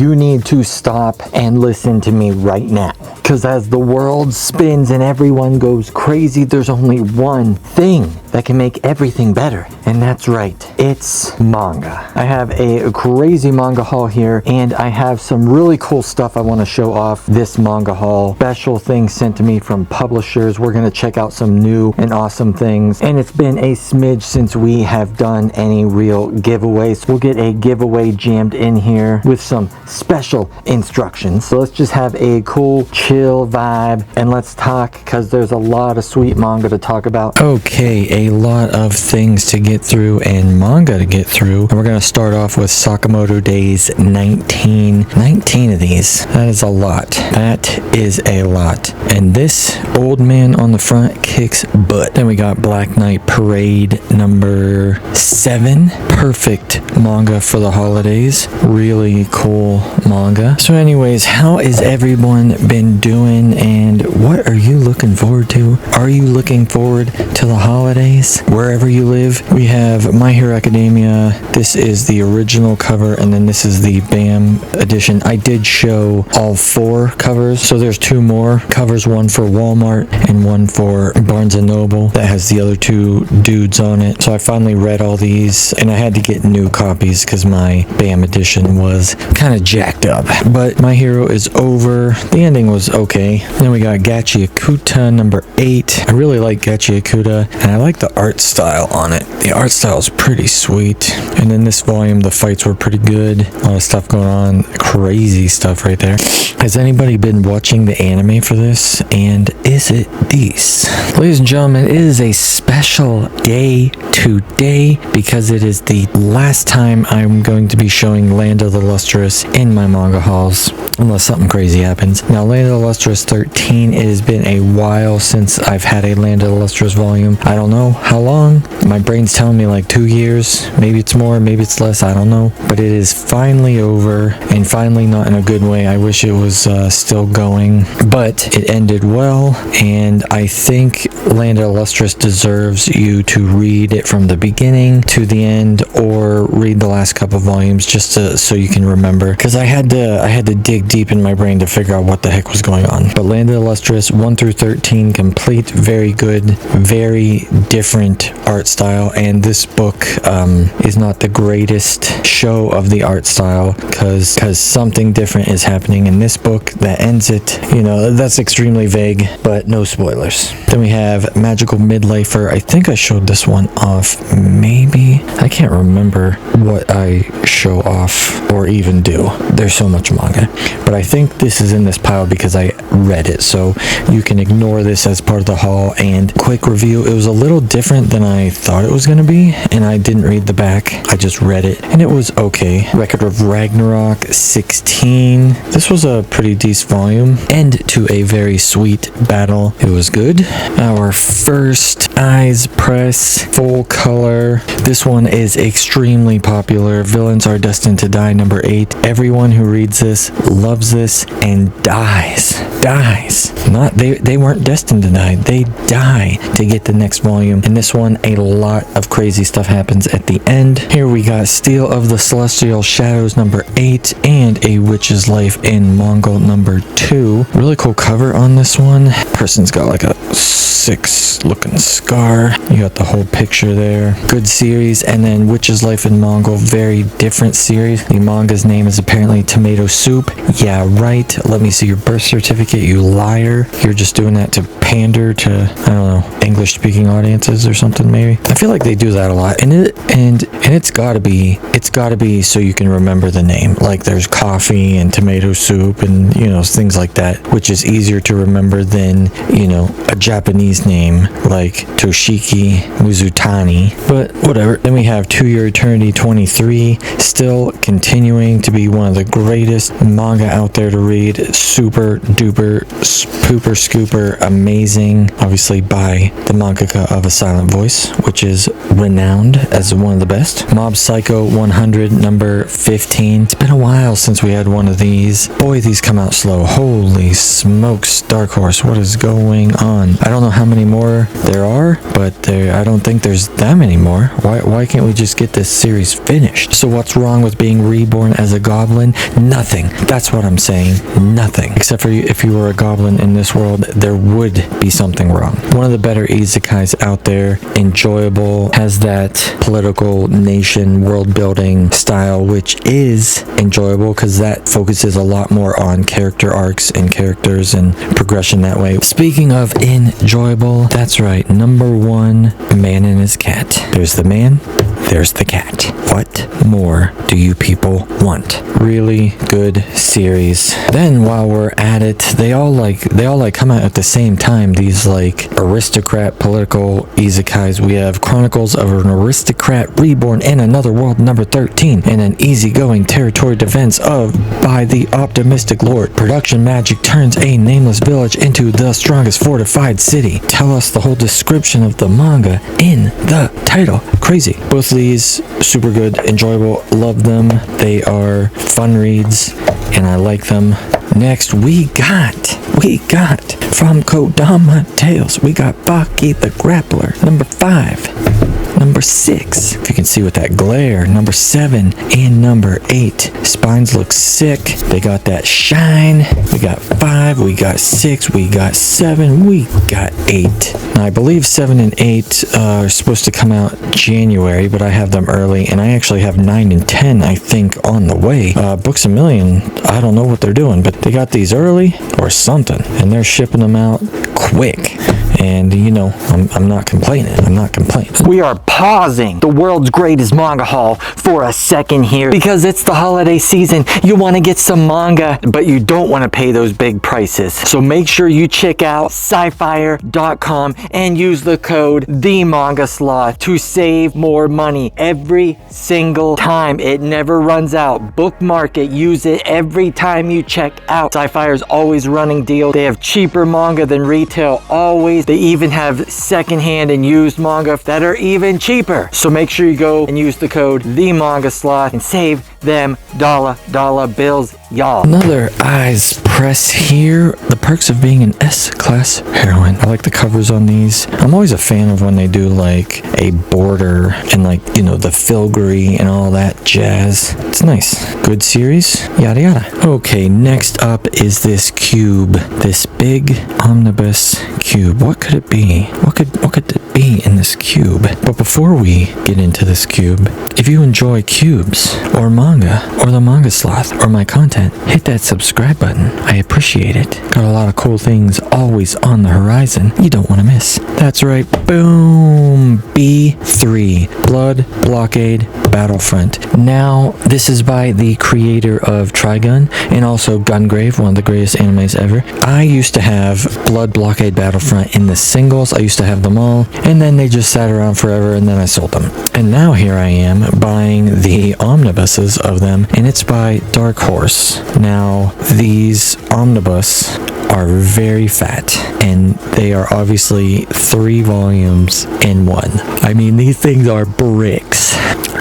you need to stop and listen to me right now. Because as the world spins and everyone goes crazy, there's only one thing that can make everything better. And that's right, it's manga. I have a crazy manga haul here, and I have some really cool stuff I want to show off this manga haul. Special things sent to me from publishers. We're going to check out some new and awesome things. And it's been a smidge since we have done any real giveaways. We'll get a giveaway jammed in here with some special instructions. So let's just have a cool, chill vibe, and let's talk, because there's a lot of sweet manga to talk about. Okay, a lot of things to get through and manga to get through. And we're going to start off with Sakamoto Days 19. 19 of these. That is a lot. That is a lot. And this old man on the front kicks butt. Then we got Black Knight Parade number 7. Perfect manga for the holidays. Really cool manga. So anyways, how is everyone been doing, and what are you looking forward to? Are you looking forward to the holidays wherever you live? We have My Hero Academia. This is the original cover, and then this is the BAM edition. I did show all 4 covers, so there's 2 more covers, one for Walmart and one for Barnes & Noble that has the other 2 dudes on it. So I finally read all these, and I had to get new copies because my BAM edition was kind of jacked up. But My Hero is over. The ending was okay. Then we got Gachi Akuta number 8. I really like Gachi Akuta, and I like the art style on it. The art style is pretty sweet. And in this volume, the fights were pretty good. A lot of stuff going on. Crazy stuff right there. Has anybody been watching the anime for this? And is it this? Ladies and gentlemen, it is a special day today because it is the last time I'm going to be showing Land of the Lustrous in my manga hauls, unless something crazy happens. Now, Land of the Lustrous 13, it has been a while since I've had a Land of the Lustrous volume. I don't know how long. My brain's telling me like 2 years. Maybe it's more, maybe it's less, I don't know. But it is finally over, and finally not in a good way. I wish it was still going, but it ended well, and I think Land of the Lustrous deserves you to read it from the beginning to the end, or read the last couple volumes just so you can remember, because I had to dig deep in my brain to figure out what the heck was going on. But Land of the Lustrous 1 through 13 complete, very good, very different art style, and this book is not the greatest show of the art style because something different is happening in this book that ends it. You know, that's extremely vague, but no spoilers. Then we have Magical Midlifer. I think I showed this one off, maybe. I can't remember what I show off or even do. There's so much manga. But I think this is in this pile because I read it, so you can ignore this as part of the haul. And quick review, it was a little different than I thought it was going to be, and I didn't read the back. I just read it, and it was okay. Record of Ragnarok 16. This was a pretty decent volume. End to a very sweet battle. It was good. Our first Eyes Press full color. This one is extremely popular. Villains Are Destined to Die number 8. Everyone who reads this loves this and dies. Not they weren't destined to die. They die to get the next volume. In this one, a lot of crazy stuff happens at the end. Here we got Steel of the Celestial Shadows number 8 and A Witch's Life in Mongol number 2. Really cool cover on this one. Person's got like a 6 looking scar. You got the whole picture there. Good series. And then Witch's Life in Mongol, very different series. The manga's name is apparently Tomato Soup. Yeah, right. Let me see your birth certificate, you liar. You're just doing that to pander to, I don't know, English speaking audiences or something maybe. I feel like they do that a lot. And it's gotta be so you can remember the name. Like there's coffee and tomato soup and, you know, things like that, which is easier to remember than, you know, a Japanese name like Toshiki Mizutani. But whatever. Then we have To Your Eternity 23, still continuing to be one of the greatest manga out there to read. Super duper pooper scooper amazing, obviously by the mangaka of A Silent Voice, which is renowned as one of the best. Mob Psycho 100 number 15. It's been a while since we had one of these. Boy, these come out slow. Holy smokes, Dark Horse, what is going on? I don't know how many more more there are, but I don't think there's that many more. Why can't we just get this series finished? So what's wrong with being reborn as a goblin? Nothing. That's what I'm saying. Nothing. Except for if you were a goblin in this world, there would be something wrong. One of the better isekais out there, enjoyable, has that political nation world building style, which is enjoyable because that focuses a lot more on character arcs and characters and progression that way. Speaking of enjoyable, that's right, number one, man and his cat. There's the man, there's the cat. What more do you people want? Really good series. Then while we're at it, they all come out at the same time. These like aristocrat political isekais. We have Chronicles of an Aristocrat Reborn in Another World number 13, and an easygoing territory defense of by the optimistic lord. Production magic turns a nameless village into the strongest fortified city. Tell us the whole description of the manga in the title. Crazy. Both of these super good, enjoyable, love them. They are fun reads and I like them. Next we got from Kodama Tales, we got Baki the Grappler, number 5. Number 6, if you can see with that glare, number 7 and number 8. Spines look sick. They got that shine. We got 5, we got 6, we got 7, we got 8. Now I believe 7 and 8 are supposed to come out January, but I have them early, and I actually have 9 and 10, I think, on the way. Books A Million, I don't know what they're doing, but they got these early or something, and they're shipping them out quick. And you know, I'm not complaining. We are pausing the world's greatest manga haul for a second here because it's the holiday season. You want to get some manga, but you don't want to pay those big prices. So make sure you check out Scifier.com and use the code TheMangaSloth to save more money every single time. It never runs out. Bookmark it. Use it every time you check out. Scifier is always running deals. They have cheaper manga than retail, always. They even have secondhand and used manga that are even cheaper. So make sure you go and use the code TheMangaSloth and save them dollar bills, y'all. Another eyes press here. The perks of being an S-class heroine. I like the covers on these. I'm always a fan of when they do like a border and like, you know, the filigree and all that jazz. It's nice. Good series. Yada yada. Okay, next up is this cube. This big omnibus cube. What could it be? What could it be in this cube? But before we get into this cube, if you enjoy cubes or manga or the Manga Sloth or my content, hit that subscribe button. I appreciate it. Got a lot of cool things always on the horizon you don't want to miss. That's right. Boom. B3. Blood Blockade Battlefront. Now, this is by the creator of Trigun and also Gungrave, one of the greatest animes ever. I used to have Blood Blockade Battlefront in the singles. I used to have them all, and then they just sat around forever, and then I sold them. And now here I am buying the omnibuses of them, and it's by Dark Horse. Now, these omnibus are very fat, and they are obviously 3 volumes in one. I mean, these things are bricks.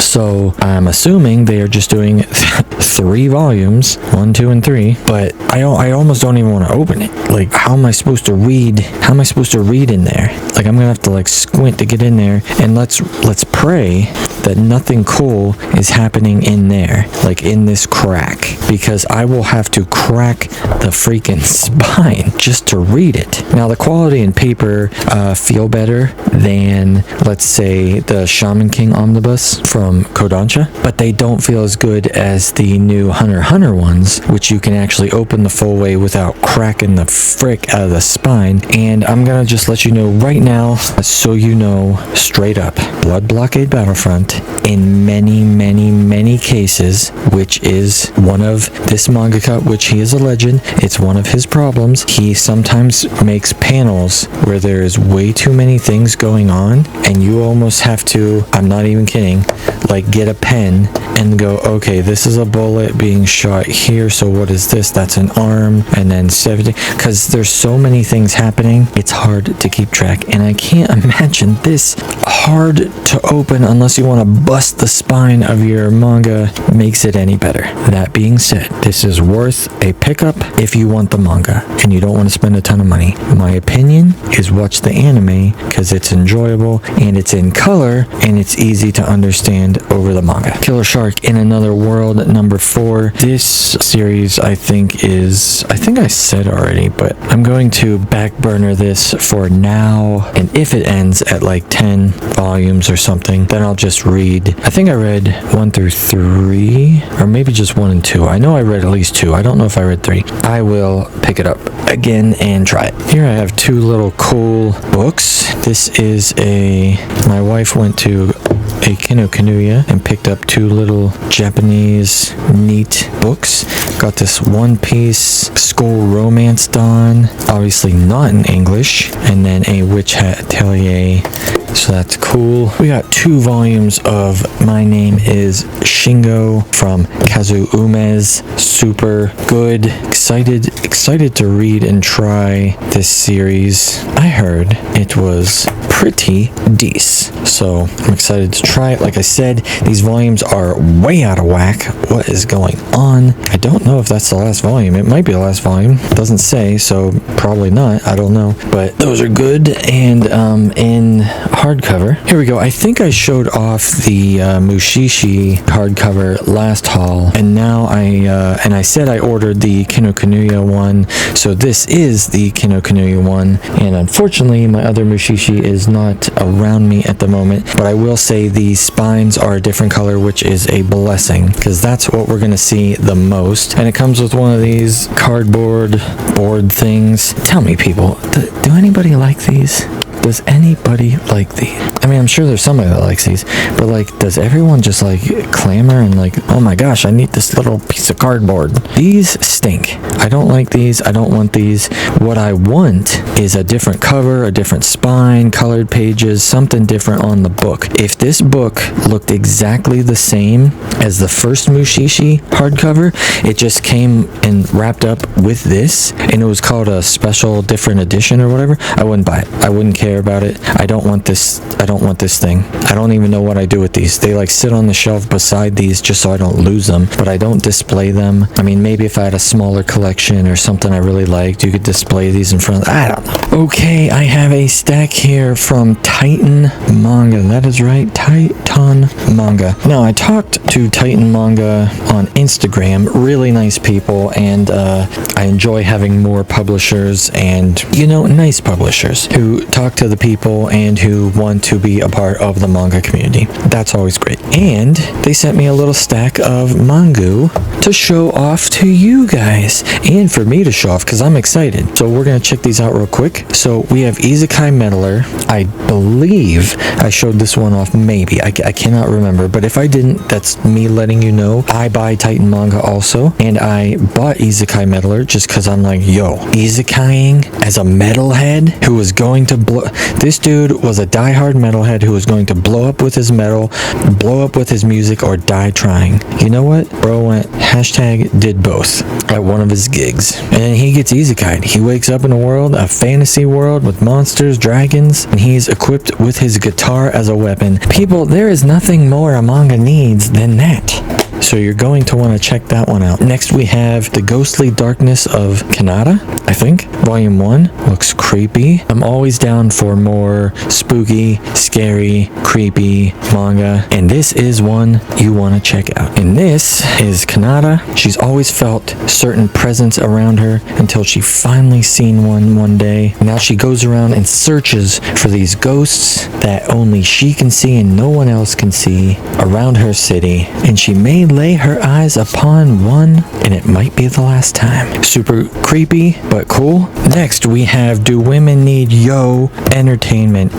So I'm assuming they are just doing 3 volumes, 1, 2, and 3. But I almost don't even want to open it. Like, how am I supposed to read? How am I supposed to read in there? Like, I'm gonna have to like squint to get in there. And let's pray that nothing cool is happening in there, like in this crack, because I will have to crack the freaking spine just to read it. Now, the quality in paper feel better than, let's say, the Shaman King omnibus from Kodansha, but they don't feel as good as the new Hunter x Hunter ones, which you can actually open the full way without cracking the frick out of the spine. And I'm gonna just let you know right now, so you know straight up, Blood Blockade Battlefront, in many cases, which is one of this mangaka, which he is a legend, it's one of his problems. He sometimes makes panels where there's way too many things going on, and you almost have to, I'm not even kidding, like get a pen and go, okay, this is a bullet bullet being shot here. So what is this? That's an arm, and then 70, because there's so many things happening, it's hard to keep track, and I can't imagine this hard to open unless you want to bust the spine of your manga makes it any better. That being said, this is worth a pickup if you want the manga and you don't want to spend a ton of money. My opinion is watch the anime because it's enjoyable and it's in color and it's easy to understand over the manga. Killer Shark in Another World #4. This series I think I said already, but I'm going to back burner this for now, and if it ends at like 10 volumes or something, then I'll just read. I think I read 1 through 3, or maybe just 1 and 2. I know I read at least 2. I don't know if I read 3. I will pick it up again and try it. Here I have 2 little cool books. This is my wife went to a Kinokuniya and picked up 2 little Japanese neat books. Got this One Piece School Romance Dawn, obviously not in English, and then a Witch Hat Atelier. So that's cool. We got 2 volumes of My Name is Shingo from Kazu Ume's. Super good. Excited to read and try this series. I heard it was pretty decent. So I'm excited to try it. Like I said, these volumes are way out of whack. What is going on? I don't know if that's the last volume. It might be the last volume. It doesn't say, so probably not. I don't know. But those are good. And in hardcover, here we go. I think I showed off the Mushishi hardcover last haul, and now I said I ordered the Kinokuniya one, so this is the Kinokuniya one, and unfortunately my other Mushishi is not around me at the moment, but I will say the spines are a different color, which is a blessing, because that's what we're going to see the most. And it comes with one of these cardboard board things. Tell me, people, do anybody like these? Does anybody like these? I mean, I'm sure there's somebody that likes these, but like, does everyone just like clamor and like, oh my gosh, I need this little piece of cardboard? These stink. I don't like these. I don't want these. What I want is a different cover, a different spine, colored pages, something different on the book. If this book looked exactly the same as the first Mushishi hardcover, it just came and wrapped up with this, and it was called a special different edition or whatever, I wouldn't buy it. I wouldn't care about it. I don't want this thing. I don't even know what I do with these. They like sit on the shelf beside these just so I don't lose them, but I don't display them. I mean, maybe if I had a smaller collection or something I really liked, you could display these in front of, I don't know. Okay, I have a stack here from Titan Manga. That is right, Titan Manga. Now, I talked to Titan Manga on Instagram. Really nice people, and I enjoy having more publishers and, nice publishers who talk to the people and who want to be a part of the manga community. That's always great. And they sent me a little stack of manga to show off to you guys and for me to show off because I'm excited. So we're going to check these out real quick. So we have Isekai Meddler. I believe I showed this one off, maybe. I cannot remember, but if I didn't, that's me letting you know. I buy Titan Manga also, and I bought Isekai Meddler just because I'm like, yo, Isekaiing as a metalhead who was going to blow. This dude was a diehard metalhead who was going to blow up with his metal, blow up with his music, or die trying. You know what? Bro went #did both at one of his gigs. And he gets Isekai'd. He wakes up in a fantasy world with monsters, dragons, and he's equipped with his guitar as a weapon. People, there is nothing more a manga needs than that. So you're going to want to check that one out. Next we have The Ghostly Darkness of Kanata, I think. Volume 1 looks creepy. I'm always down for more spooky, scary, creepy manga. And this is one you want to check out. And this is Kanata. She's always felt certain presence around her until she finally seen one day. Now she goes around and searches for these ghosts that only she can see and no one else can see around her city. And she may lay her eyes upon one, and it might be the last time. Super creepy, but cool. Next, we have Do Women Need Yo Entertainment?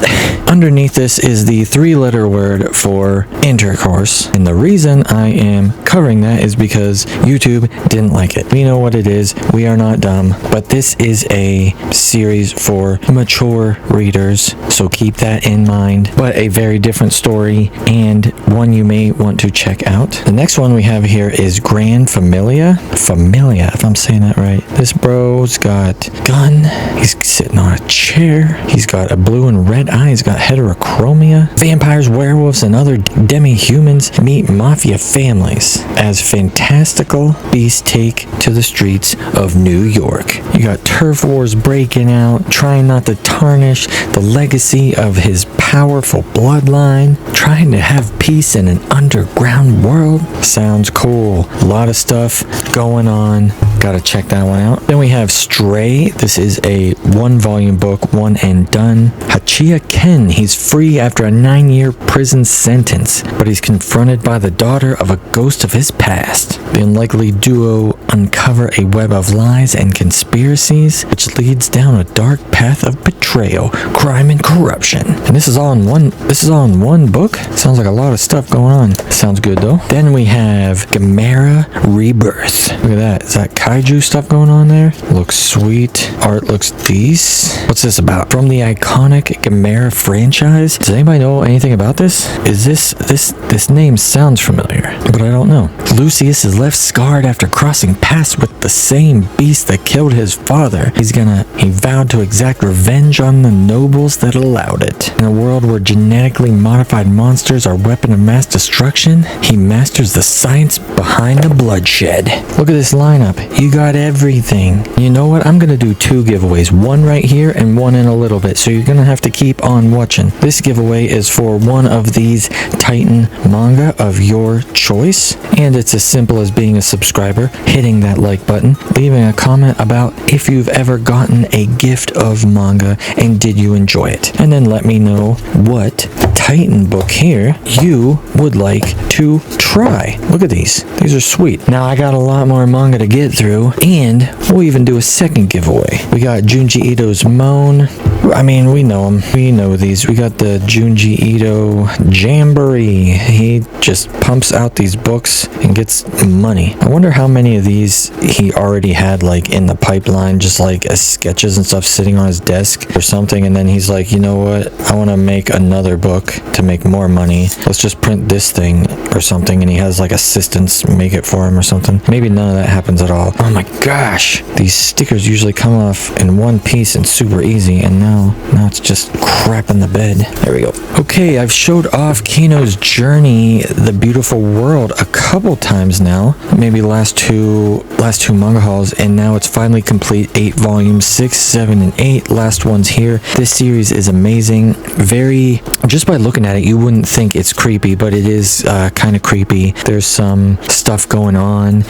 Underneath this is the 3-letter word for intercourse, and the reason I am covering that is because YouTube didn't like it. We know what it is. We are not dumb, but this is a series for mature readers, so keep that in mind. But a very different story, and one you may want to check out. The next one one we have here is Grand Familia, if I'm saying that right. This bro's got a gun, he's sitting on a chair, he's got a blue and red eye, he's got heterochromia. Vampires, werewolves, and other demi-humans meet mafia families as fantastical beasts take to the streets of New York. You got turf wars breaking out, trying not to tarnish the legacy of his powerful bloodline, trying to have peace in an underground world. Sounds cool. A lot of stuff going on. Gotta check that one out. Then we have Stray. This is a 1-volume book, one and done. Hachiya Ken, he's free after a 9-year prison sentence, but he's confronted by the daughter of a ghost of his past. The unlikely duo uncover a web of lies and conspiracies, which leads down a dark path of betrayal, crime, and corruption. And this is all in one book? Sounds like a lot of stuff going on. Sounds good though. Then we have Gamera Rebirth. Look at that. Is that kaiju stuff going on there? Looks sweet. Art looks decent. What's this about? From the iconic Gamera franchise? Does anybody know anything about this? Is this name sounds familiar, but I don't know. Lucius is left scarred after crossing paths with the same beast that killed his father. He vowed to exact revenge on the nobles that allowed it. In a world where genetically modified monsters are weapon of mass destruction, he masters the science behind the bloodshed. Look at this lineup. You got everything. You know what? I'm gonna do 2 giveaways. One right here and one in a little bit. So you're gonna have to keep on watching. This giveaway is for one of these Titan manga of your choice. And it's as simple as being a subscriber, hitting that like button, leaving a comment about if you've ever gotten a gift of manga and did you enjoy it. And then let me know what Titan book here you would like to try. Look at these. These are sweet. Now I got a lot more manga to get through, and we'll even do a second giveaway. We got Junji Ito's Moan. I mean, we know them. We know these. We got the Junji Ito Jamboree. He just pumps out these books and gets money. I wonder how many of these he already had like in the pipeline, just like as sketches and stuff sitting on his desk or something, and then he's like, you know what, I want to make another book to make more money. Let's just print this thing or something, and he has like assistants make it for him or something. Maybe none of that happens at all. Oh my gosh, these stickers usually come off in one piece and super easy, and now it's just crap in the bed. There we go. Okay, I've showed off Kino's Journey, The Beautiful World a couple times now, maybe last two manga hauls, and now it's finally complete. 8 volumes, 6, 7, and 8. Last one's here. This series is amazing. Very, just by looking at it, you wouldn't think it's creepy, but it is kind of creepy. There's some stuff going on.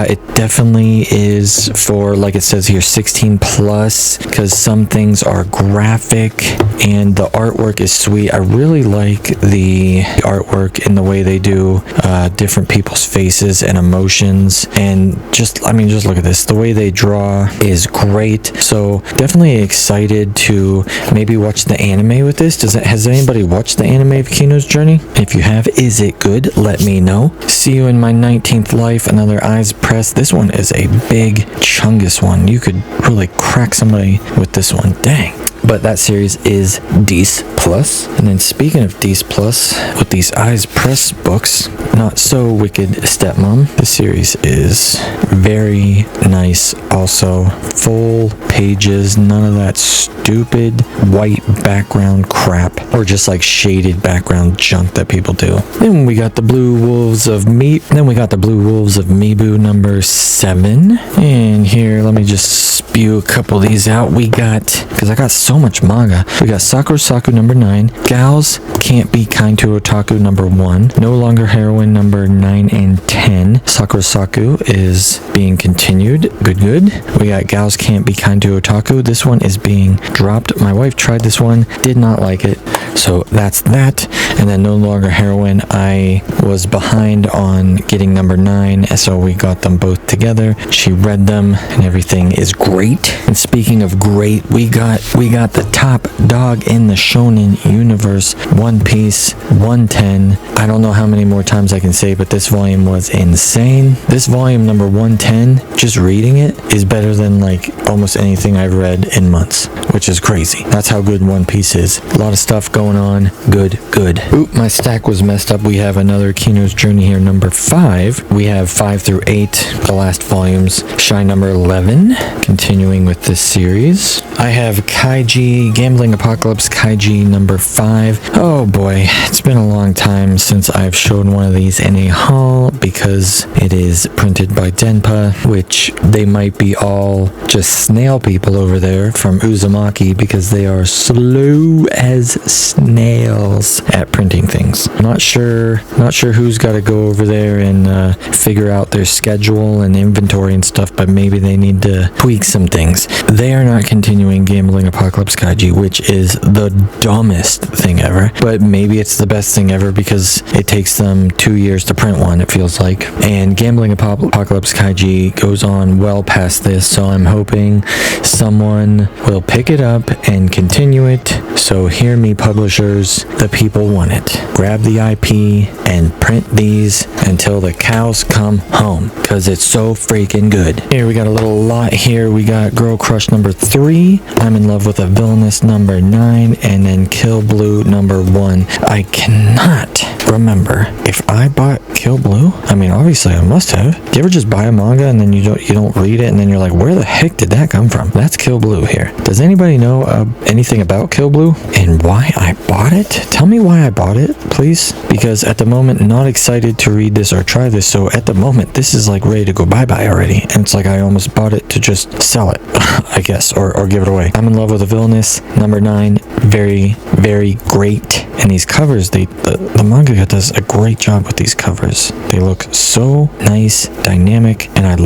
It definitely is for, like it says here, 16 plus, because some things are graphic and the artwork is sweet. I really like the artwork and the way they do different people's faces and emotions, and just look at this. The way they draw is great. So definitely excited to maybe watch the anime with this. Has anybody watched the anime of Kino's Journey? If you have, is it good? Let me know. See You in My 19th Life, another Eyes Pressed. This one is a big chungus one. You could really crack somebody with this one. Dang. But that series is D's Plus. And then speaking of D's Plus, with these Eyes Pressed books, Not So Wicked Stepmom. This series is very nice. Also, full pages, none of that stupid white background crap, or just like shaded background junk that people do. Then we got the Blue Wolves of Mibu number 7. And here, let me just spew a couple of these out. We got, because I got so much manga, we got Sakura Saku number 9, Gals Can't Be Kind to Otaku number 1, No Longer Heroine number 9 and 10. Sakura Saku is being continued. Good. We got Gals Can't Be Kind to Otaku. This one is being dropped. My wife tried this one, did not like it, so that's that. And then No Longer Heroine, I was behind on getting number 9, so we got them both together. She read them and everything is great. great. And speaking of great, we got the top dog in the shonen universe, One Piece 110. I don't know how many more times I can say, but this volume was insane. This volume number 110, just reading it is better than like almost anything I've read in months, which is crazy. That's how good One Piece is. A lot of stuff going on. Good. Oop, my stack was messed up. We have another Kino's Journey here, number 5. We have 5 through 8, the last volumes. Shine number 11, continuing with this series. I have Kaiji, Gambling Apocalypse Kaiji number 5. Oh boy, it's been a long time since I've shown one of these in a haul because it is printed by Denpa, which they might be all just snail people over there from Uzumaki because they are slow as snails at printing things. Not sure who's got to go over there and figure out their schedule and inventory and stuff, but maybe they need to tweak some things. They are not continuing Gambling Apocalypse Kaiji, which is the dumbest thing ever, but maybe it's the best thing ever because it takes them 2 years to print one, it feels like. And Gambling Apocalypse Kaiji goes on well past this, so I'm hoping someone will pick it up and continue it. So hear me, publishers, the people want it. Grab the IP and print these until the cows come home, because it's so freaking good. Here we got a little lot here. We got Girl Crush number 3, I'm in Love with a Villainess number 9, and then Kill Blue number 1. I cannot remember if I bought Kill Blue. I mean, obviously I must have. Do you ever just buy a manga and then you don't read it and then you're like, where the heck did that come from? That's Kill Blue here. Does anybody know anything about Kill Blue and why I bought it? Tell me why I bought it, please, because at the moment not excited to read this or try this. So at the moment this is like ready to go bye-bye already, and it's like I almost bought it to just sell it I guess, or give it away. I'm in Love with a Villainess number 9. Very, very great. And these covers, the manga does a great job with these covers. They look so nice, dynamic, and I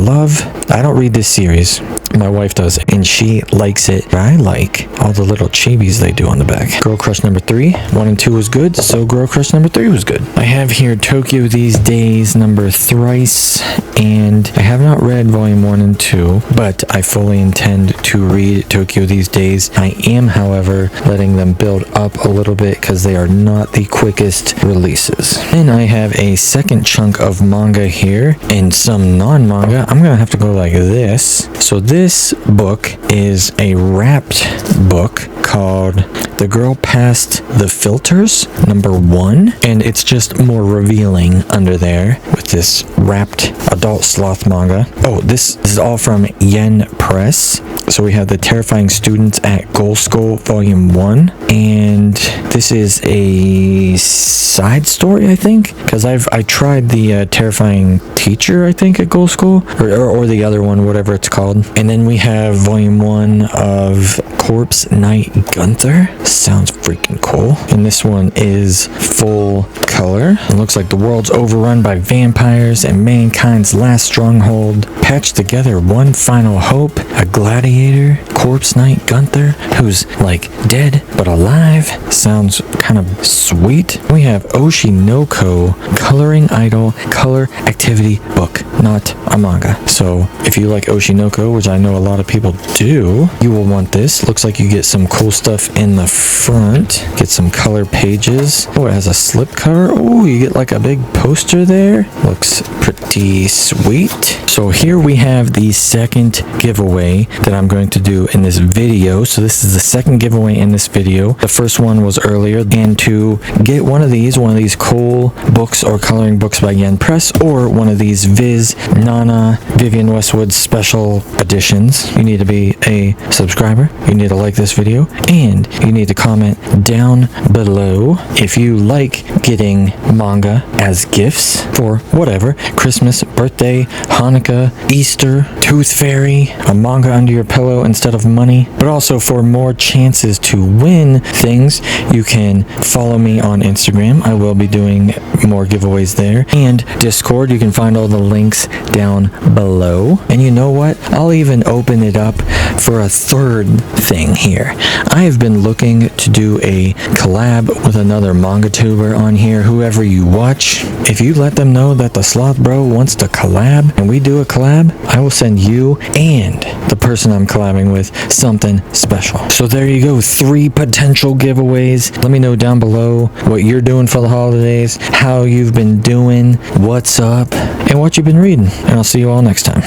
don't read this series. My wife does, and she likes it. I like all the little chibis they do on the back. Girl Crush number 3, 1 and 2 was good, so Girl Crush number 3 was good. I have here Tokyo These Days number Thrice, and I have not read volume 1 and 2, but I fully intend to read Tokyo These Days. I am, however, letting them build up a little bit because they are not the quickest releases. And I have a second chunk of manga here and some non-manga. I'm gonna have to go like this. So this book is a wrapped book called The Girl Past the Filters number 1, and it's just more revealing under there with this wrapped adult sloth manga. Oh, this is all from Yen Press. So we have The Terrifying Students at Goal School volume 1, and this is a side story, I think, because I tried the Terrifying Teacher, I think, at Goal School, or the other one, whatever it's called. And then we have volume 1 of Corpse Night Gunther. Sounds freaking cool. And this one is full color. It looks like the world's overrun by vampires and mankind's last stronghold. Patched together one final hope, a gladiator, Corpse Night Gunther, who's like dead but alive. Sounds kind of sweet. We have Oshinoko, Coloring Idol Color Activity Book, not a manga. So if you like Oshinoko, which I know a lot of people do, you will want this. Looks like you get some cool stuff in the front. Get some color pages. Oh, it has a slip cover. Oh, you get like a big poster there. Looks pretty sweet. So here we have the second giveaway that I'm going to do in this video. So this is the second giveaway in this video. The first one was earlier, and to get one of these cool books or coloring books by Yen Press, or one of these Viz Nana Vivian Westwood special editions, you need to be a subscriber, you need to like this video, and you need to comment down below if you like getting manga as gifts for whatever, Christmas, birthday, Hanukkah, Easter, Tooth Fairy, a manga under your pillow instead of money. But also for more chances to win things, you can follow me on Instagram. I will be doing more giveaways there, and Discord. You can find all the links down below. And you know what? I'll even open it up for a third thing here. I have been looking to do a collab with another manga tuber on here. Whoever you watch, if you let them know that the Sloth Bro wants to collab and we do a collab, I will send you and the person I'm collabing with something special. So there you go, 3 potential giveaways. Let me know down below what you're doing for the holidays, how you've been doing, what's up, and what you've been reading. And I'll see you all next time.